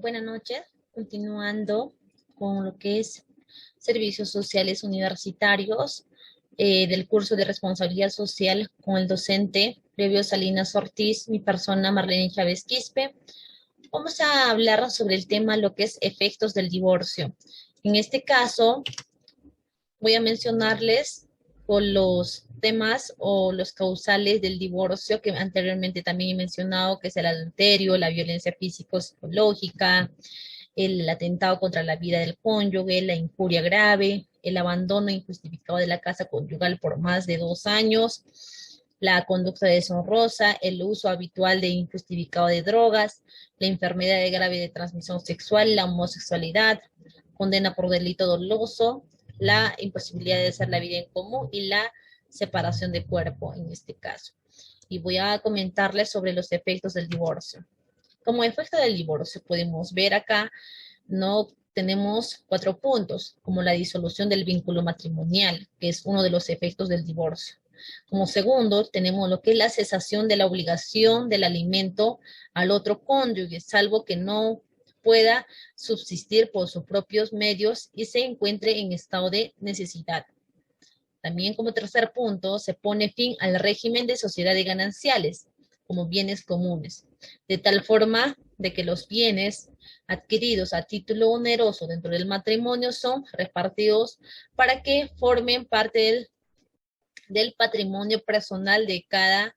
Buenas noches, continuando con lo que es servicios sociales universitarios del curso de responsabilidad social con el docente Previo Salinas Ortiz, mi persona Marlene Chávez Quispe. Vamos a hablar sobre el tema lo que es efectos del divorcio. En este caso, voy a mencionarles con los temas o los causales del divorcio que anteriormente también he mencionado, que es el adulterio, la violencia físico-psicológica, el atentado contra la vida del cónyuge, la injuria grave, el abandono injustificado de la casa conyugal por más de 2 años, la conducta deshonrosa, el uso habitual de injustificado de drogas, la enfermedad grave de transmisión sexual, la homosexualidad, condena por delito doloso, la imposibilidad de hacer la vida en común y la separación de cuerpo en este caso. Y voy a comentarles sobre los efectos del divorcio. Como efecto del divorcio podemos ver acá, no tenemos 4 puntos, como la disolución del vínculo matrimonial, que es uno de los efectos del divorcio. Como segundo, tenemos lo que es la cesación de la obligación del alimento al otro cónyuge, salvo que no pueda subsistir por sus propios medios y se encuentre en estado de necesidad. También como tercer punto, se pone fin al régimen de sociedad de gananciales como bienes comunes, de tal forma de que los bienes adquiridos a título oneroso dentro del matrimonio son repartidos para que formen parte del patrimonio personal de cada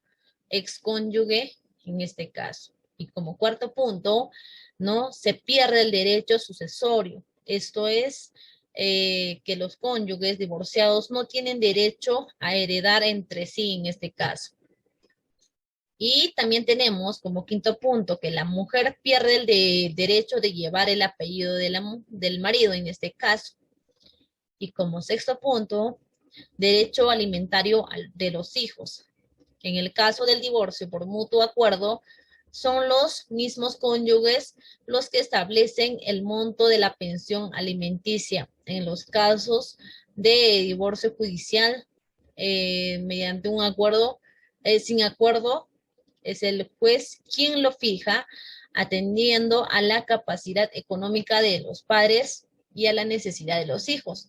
excónyuge en este caso. Y como cuarto punto, no se pierde el derecho sucesorio. Esto es que los cónyuges divorciados no tienen derecho a heredar entre sí en este caso. Y también tenemos como quinto punto que la mujer pierde el derecho de llevar el apellido del marido en este caso. Y como sexto punto, derecho alimentario de los hijos. En el caso del divorcio por mutuo acuerdo, son los mismos cónyuges los que establecen el monto de la pensión alimenticia. En los casos de divorcio judicial, mediante un acuerdo, sin acuerdo, es el juez quien lo fija, atendiendo a la capacidad económica de los padres y a la necesidad de los hijos.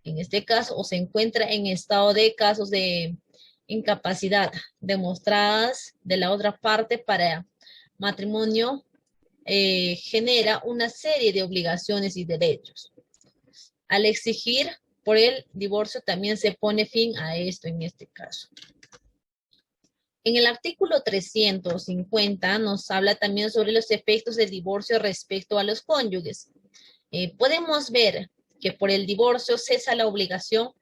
En este caso, o se encuentra en estado de casos de incapacidad demostradas de la otra parte para matrimonio, genera una serie de obligaciones y derechos. Al exigir por el divorcio también se pone fin a esto en este caso. En el artículo 350 nos habla también sobre los efectos del divorcio respecto a los cónyuges. Podemos ver que por el divorcio cesa la obligación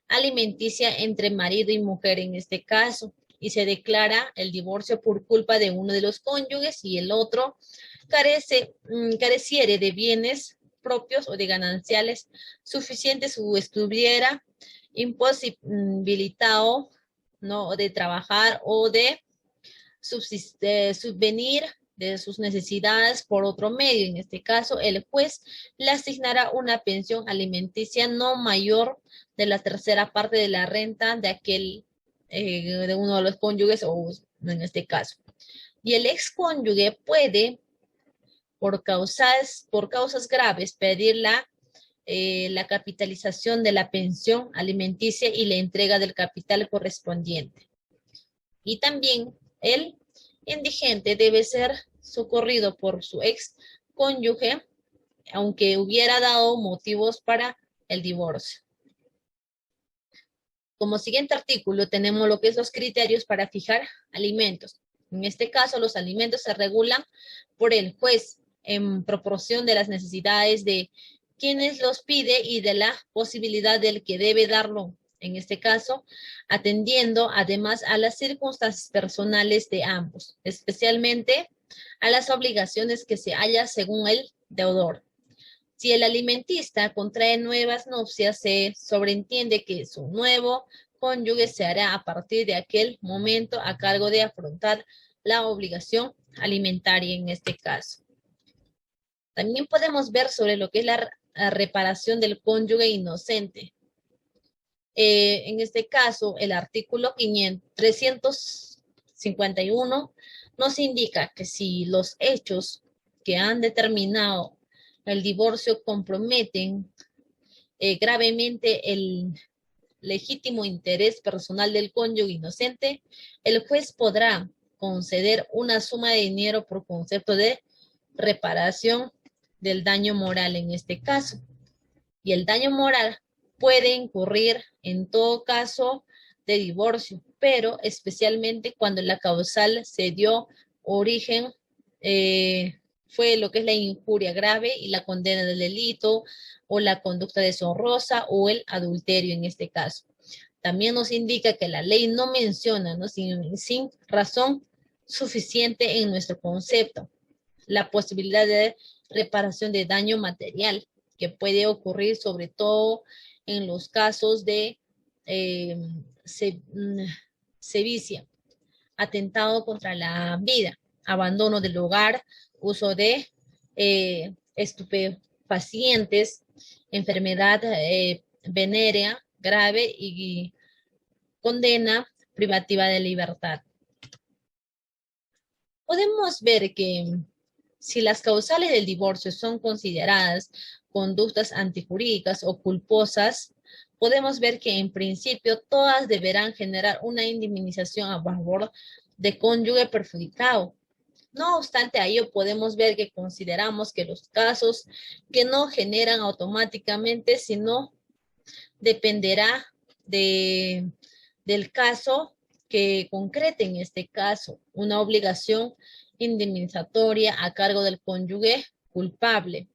alimenticia entre marido y mujer en este caso, y se declara el divorcio por culpa de uno de los cónyuges y el otro careciere de bienes propios o de gananciales suficientes o estuviera imposibilitado, ¿no?, de trabajar o de subvenir de sus necesidades por otro medio. En este caso, el juez le asignará una pensión alimenticia no mayor de la tercera parte de la renta de aquel, de uno de los cónyuges, o en este caso. Y el excónyuge puede, por causas graves, pedir la capitalización de la pensión alimenticia y la entrega del capital correspondiente. Y también el indigente debe ser socorrido por su ex cónyuge, aunque hubiera dado motivos para el divorcio. Como siguiente artículo tenemos lo que es los criterios para fijar alimentos. En este caso, los alimentos se regulan por el juez en proporción de las necesidades de quienes los pide y de la posibilidad del que debe darlo. En este caso, atendiendo además a las circunstancias personales de ambos, especialmente a las obligaciones que se halla según el deudor. Si el alimentista contrae nuevas nupcias, se sobreentiende que su nuevo cónyuge se hará a partir de aquel momento a cargo de afrontar la obligación alimentaria en este caso. También podemos ver sobre lo que es la reparación del cónyuge inocente. En este caso, el artículo 351 nos indica que si los hechos que han determinado el divorcio comprometen gravemente el legítimo interés personal del cónyuge inocente, el juez podrá conceder una suma de dinero por concepto de reparación del daño moral en este caso. Y el daño moral puede incurrir en todo caso de divorcio, pero especialmente cuando la causal se dio origen, fue lo que es la injuria grave y la condena del delito o la conducta deshonrosa o el adulterio en este caso. También nos indica que la ley no menciona, ¿no? Sin razón suficiente en nuestro concepto, la posibilidad de reparación de daño material que puede ocurrir sobre todo en los casos de sevicia, atentado contra la vida, abandono del hogar, uso de estupefacientes, enfermedad venérea grave y condena privativa de libertad. Podemos ver que si las causales del divorcio son consideradas conductas antijurídicas o culposas, podemos ver que en principio todas deberán generar una indemnización a favor de cónyuge perjudicado. No obstante a ello, podemos ver que consideramos que los casos que no generan automáticamente, sino dependerá del caso que concrete en este caso una obligación indemnizatoria a cargo del cónyuge culpable,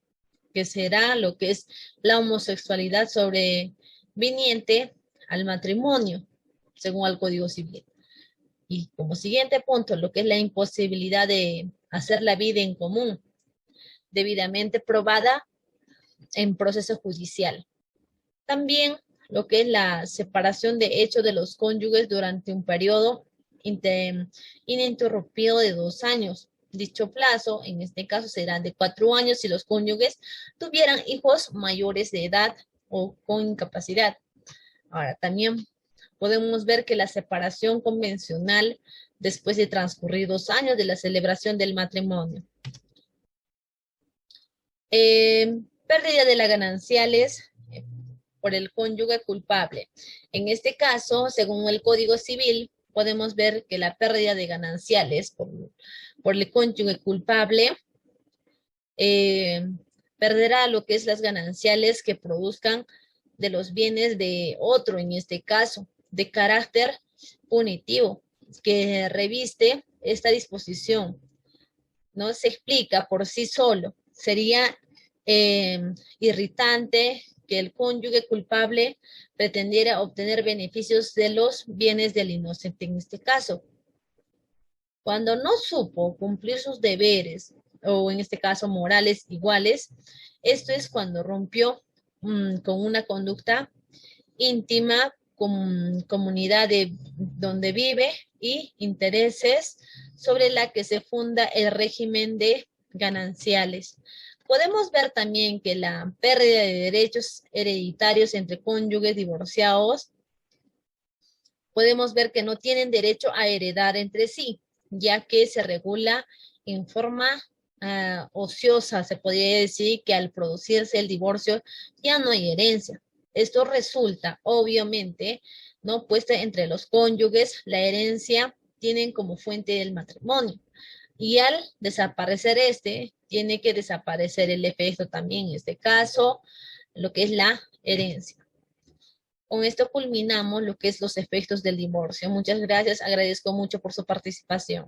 que será lo que es la homosexualidad sobreviniente al matrimonio, según el Código Civil. Y como siguiente punto, lo que es la imposibilidad de hacer la vida en común, debidamente probada en proceso judicial. También lo que es la separación de hecho de los cónyuges durante un periodo ininterrumpido de 2 años. Dicho plazo, en este caso, será de 4 años si los cónyuges tuvieran hijos mayores de edad o con incapacidad. Ahora, también podemos ver que la separación convencional después de transcurrir 2 años de la celebración del matrimonio. Pérdida de las gananciales por el cónyuge culpable. En este caso, según el Código Civil, podemos ver que la pérdida de gananciales por el cónyuge culpable perderá lo que es las gananciales que produzcan de los bienes de otro, en este caso, de carácter punitivo, que reviste esta disposición. No se explica por sí solo. Sería irritante que el cónyuge culpable pretendiera obtener beneficios de los bienes del inocente en este caso. Cuando no supo cumplir sus deberes, o en este caso morales iguales, esto es cuando rompió con una conducta íntima, con comunidad donde vive y intereses sobre la que se funda el régimen de gananciales. Podemos ver también que la pérdida de derechos hereditarios entre cónyuges divorciados, podemos ver que no tienen derecho a heredar entre sí, ya que se regula en forma ociosa. Se podría decir que al producirse el divorcio ya no hay herencia. Esto resulta, obviamente, ¿no? Puesta entre los cónyuges, la herencia tienen como fuente del matrimonio. Y al desaparecer tiene que desaparecer el efecto también, en este caso, lo que es la herencia. Con esto culminamos lo que es los efectos del divorcio. Muchas gracias, agradezco mucho por su participación.